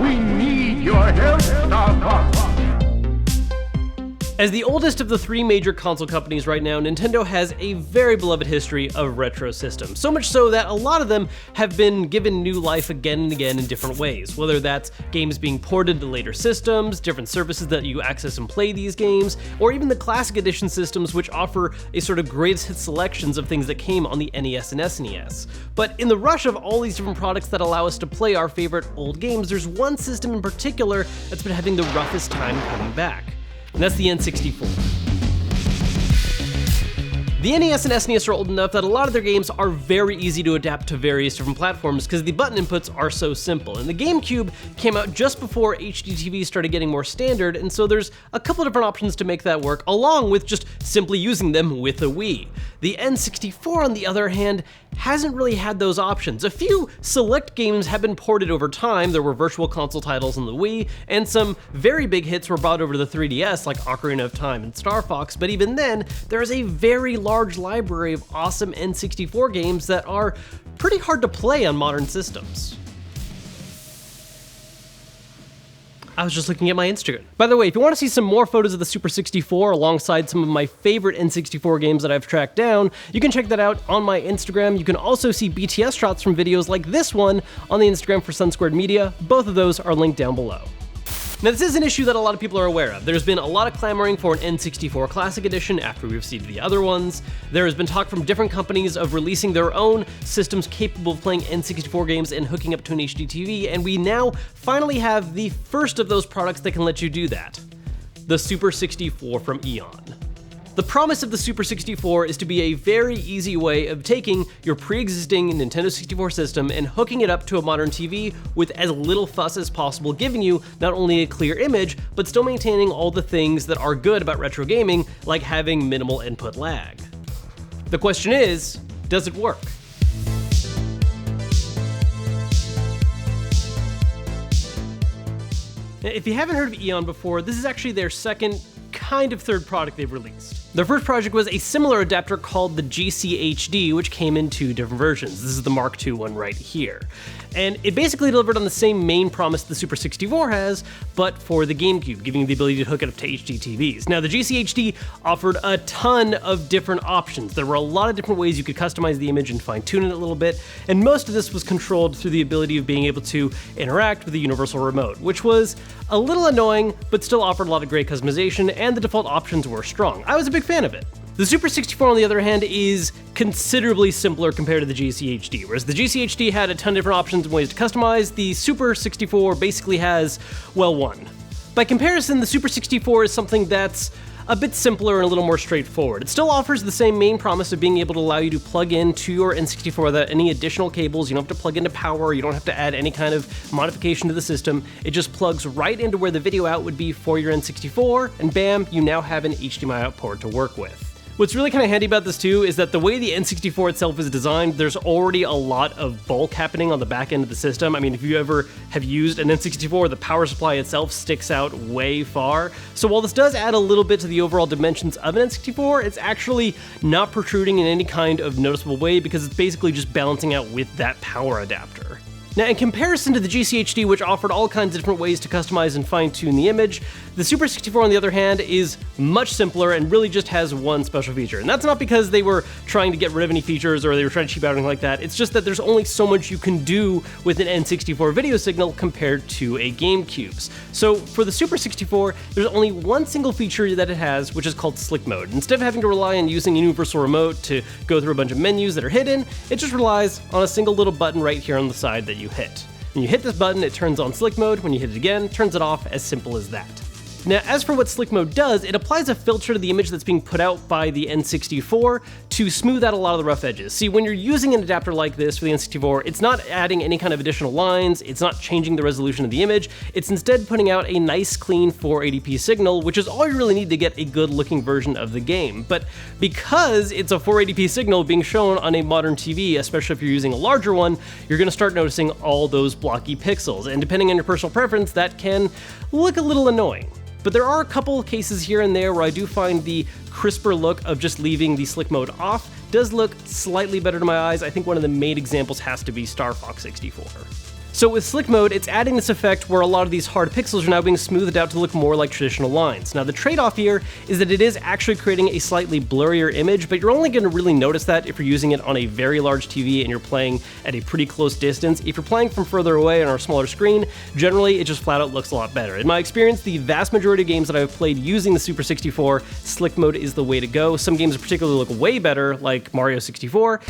We need your help, Starfox. As the oldest of the three major console companies right now, Nintendo has a very beloved history of retro systems. So much so that a lot of them have been given new life again and again in different ways. Whether that's games being ported to later systems, different services that you access and play these games, or even the Classic Edition systems which offer a sort of greatest hit selections of things that came on the NES and SNES. But in the rush of all these different products that allow us to play our favorite old games, there's one system in particular that's been having the roughest time coming back. And that's the N64. The NES and SNES are old enough that a lot of their games are very easy to adapt to various different platforms because the button inputs are so simple. And the GameCube came out just before HDTV started getting more standard, and so there's a couple different options to make that work, along with just simply using them with a Wii. The N64, on the other hand, hasn't really had those options. A few select games have been ported over time. There were virtual console titles on the Wii, and some very big hits were brought over to the 3DS, like Ocarina of Time and Starfox, but even then, there is a very large library of awesome N64 games that are pretty hard to play on modern systems. I was just looking at my Instagram. By the way, if you want to see some more photos of the Super 64 alongside some of my favorite N64 games that I've tracked down, you can check that out on my Instagram. You can also see BTS shots from videos like this one on the Instagram for Sun Squared Media. Both of those are linked down below. Now, this is an issue that a lot of people are aware of. There's been a lot of clamoring for an N64 Classic Edition after we received the other ones. There has been talk from different companies of releasing their own systems capable of playing N64 games and hooking up to an HD TV, and we now finally have the first of those products that can let you do that. The Super 64 from Eon. The promise of the Super 64 is to be a very easy way of taking your pre-existing Nintendo 64 system and hooking it up to a modern TV with as little fuss as possible, giving you not only a clear image, but still maintaining all the things that are good about retro gaming, like having minimal input lag. The question is, does it work? Now, if you haven't heard of Eon before, this is actually their second, kind of third product they've released. Their first project was a similar adapter called the GCHD, which came in two different versions. This is the Mark II one right here. And it basically delivered on the same main promise the Super 64 has, but for the GameCube, giving you the ability to hook it up to HD TVs. Now, the GCHD offered a ton of different options. There were a lot of different ways you could customize the image and fine-tune it a little bit, and most of this was controlled through the ability of being able to interact with the universal remote, which was a little annoying, but still offered a lot of great customization, and the default options were strong. I was a big fan of it. The Super 64, on the other hand, is considerably simpler compared to the GCHD. Whereas the GCHD had a ton of different options and ways to customize, the Super 64 basically has, well, one. By comparison, the Super 64 is something that's a bit simpler and a little more straightforward. It still offers the same main promise of being able to allow you to plug into your N64 without any additional cables. You don't have to plug into power, you don't have to add any kind of modification to the system. It just plugs right into where the video out would be for your N64, and bam, you now have an HDMI out port to work with. What's really kind of handy about this too is that the way the N64 itself is designed, there's already a lot of bulk happening on the back end of the system. I mean, if you ever have used an N64, the power supply itself sticks out way far. So while this does add a little bit to the overall dimensions of an N64, it's actually not protruding in any kind of noticeable way because it's basically just balancing out with that power adapter. Now, in comparison to the GCHD, which offered all kinds of different ways to customize and fine-tune the image, the Super 64, on the other hand, is much simpler and really just has one special feature. And that's not because they were trying to get rid of any features or they were trying to cheap out or anything like that. It's just that there's only so much you can do with an N64 video signal compared to a GameCube's. So for the Super 64, there's only one single feature that it has, which is called Slick Mode. Instead of having to rely on using a universal remote to go through a bunch of menus that are hidden, it just relies on a single little button right here on the side that you hit. When you hit this button, it turns on Slick Mode. When you hit it again, it turns it off. As simple as that. Now, as for what Slick Mode does, it applies a filter to the image that's being put out by the N64 to smooth out a lot of the rough edges. See, when you're using an adapter like this for the N64, it's not adding any kind of additional lines, it's not changing the resolution of the image, it's instead putting out a nice clean 480p signal, which is all you really need to get a good looking version of the game. But because it's a 480p signal being shown on a modern TV, especially if you're using a larger one, you're going to start noticing all those blocky pixels, and depending on your personal preference, that can look a little annoying. But there are a couple of cases here and there where I do find the crisper look of just leaving the Slick Mode off does look slightly better to my eyes. I think one of the main examples has to be Starfox 64. So with Slick Mode, it's adding this effect where a lot of these hard pixels are now being smoothed out to look more like traditional lines. Now the trade-off here is that it is actually creating a slightly blurrier image, but you're only going to really notice that if you're using it on a very large TV and you're playing at a pretty close distance. If you're playing from further away on a smaller screen, generally it just flat out looks a lot better. In my experience, the vast majority of games that I've played using the Super 64, Slick Mode is the way to go. Some games in particular look way better, like Mario 64.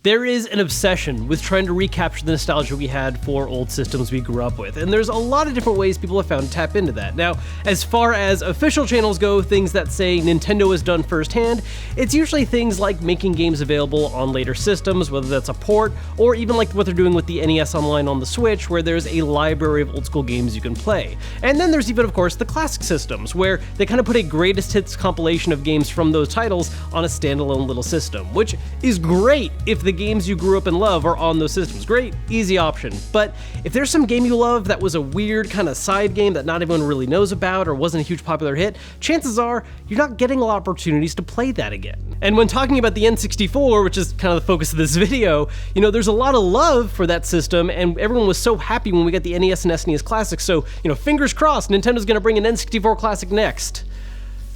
There is an obsession with trying to recapture the nostalgia we had for old systems we grew up with, and there's a lot of different ways people have found to tap into that. Now, as far as official channels go, things that say Nintendo has done firsthand, it's usually things like making games available on later systems, whether that's a port, or even like what they're doing with the NES Online on the Switch, where there's a library of old school games you can play. And then there's even, of course, the classic systems, where they kind of put a greatest hits compilation of games from those titles on a standalone little system, which is great if the games you grew up and love are on those systems. Great, easy option. But if there's some game you love that was a weird kind of side game that not everyone really knows about or wasn't a huge popular hit, chances are you're not getting a lot of opportunities to play that again. And when talking about the N64, which is kind of the focus of this video, you know, there's a lot of love for that system, and everyone was so happy when we got the NES and SNES Classic, so, you know, fingers crossed, Nintendo's gonna bring an N64 Classic next.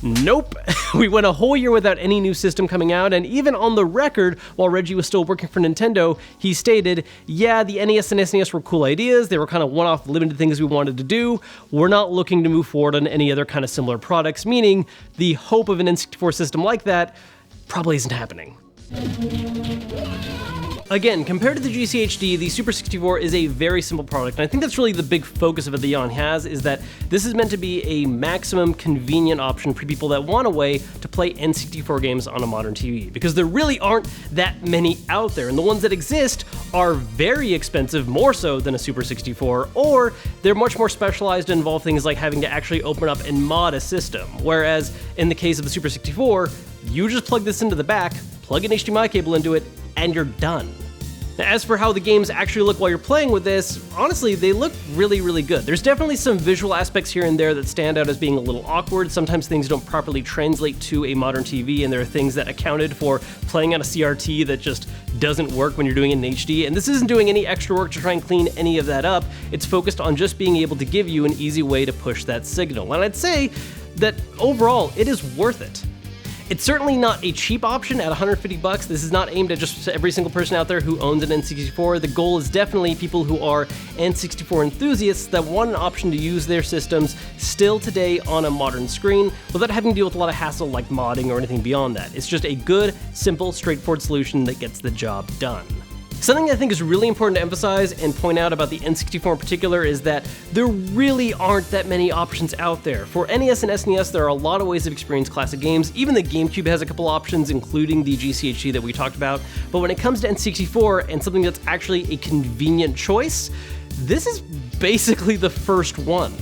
Nope. We went a whole year without any new system coming out, and even on the record, while Reggie was still working for Nintendo, he stated, yeah, the NES and SNES were cool ideas, they were kind of one-off limited things we wanted to do, we're not looking to move forward on any other kind of similar products, meaning the hope of an N64 system like that probably isn't happening. Again, compared to the GCHD, the Super 64 is a very simple product, and I think that's really the big focus of it that Eon has, is that this is meant to be a maximum convenient option for people that want a way to play N64 games on a modern TV, because there really aren't that many out there, and the ones that exist are very expensive, more so than a Super 64, or they're much more specialized and involve things like having to actually open up and mod a system, whereas in the case of the Super 64, you just plug this into the back, plug an HDMI cable into it, and you're done. Now, as for how the games actually look while you're playing with this, honestly, they look really, really good. There's definitely some visual aspects here and there that stand out as being a little awkward. Sometimes things don't properly translate to a modern TV, and there are things that accounted for playing on a CRT that just doesn't work when you're doing it in HD, and this isn't doing any extra work to try and clean any of that up. It's focused on just being able to give you an easy way to push that signal, and I'd say that overall, it is worth it. It's certainly not a cheap option at $150. This is not aimed at just every single person out there who owns an N64. The goal is definitely people who are N64 enthusiasts that want an option to use their systems still today on a modern screen without having to deal with a lot of hassle like modding or anything beyond that. It's just a good, simple, straightforward solution that gets the job done. Something I think is really important to emphasize and point out about the N64 in particular is that there really aren't that many options out there. For NES and SNES, there are a lot of ways of experiencing classic games. Even the GameCube has a couple options, including the GCHD that we talked about. But when it comes to N64 and something that's actually a convenient choice, this is basically the first one.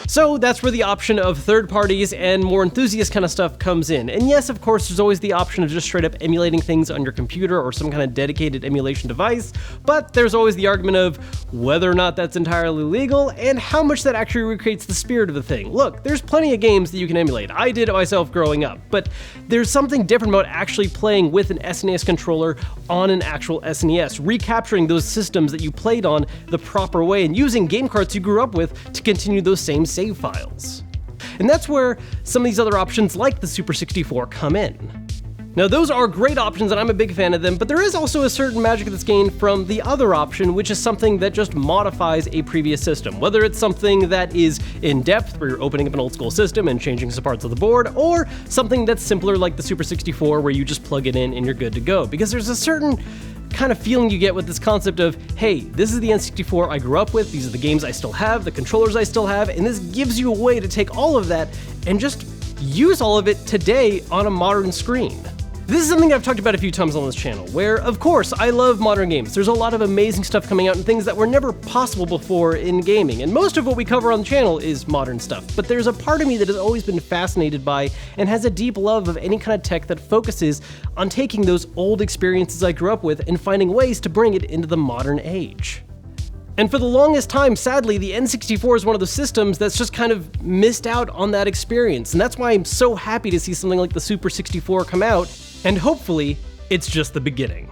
So that's where the option of third parties and more enthusiast kind of stuff comes in. And yes, of course, there's always the option of just straight up emulating things on your computer or some kind of dedicated emulation device, but there's always the argument of whether or not that's entirely legal and how much that actually recreates the spirit of the thing. Look, there's plenty of games that you can emulate. I did it myself growing up, but there's something different about actually playing with an SNES controller on an actual SNES, recapturing those systems that you played on the proper way and using game carts you grew up with to continue those same save files. And that's where some of these other options like the Super 64 come in. Now those are great options and I'm a big fan of them, but there is also a certain magic that's gained from the other option, which is something that just modifies a previous system. Whether it's something that is in-depth, where you're opening up an old school system and changing some parts of the board, or something that's simpler like the Super 64 where you just plug it in and you're good to go. Because there's a certain kind of feeling you get with this concept of, hey, this is the N64 I grew up with, these are the games I still have, the controllers I still have, and this gives you a way to take all of that and just use all of it today on a modern screen. This is something I've talked about a few times on this channel, where, of course, I love modern games. There's a lot of amazing stuff coming out and things that were never possible before in gaming, and most of what we cover on the channel is modern stuff. But there's a part of me that has always been fascinated by and has a deep love of any kind of tech that focuses on taking those old experiences I grew up with and finding ways to bring it into the modern age. And for the longest time, sadly, the N64 is one of the systems that's just kind of missed out on that experience. And that's why I'm so happy to see something like the Super 64 come out, and hopefully, it's just the beginning.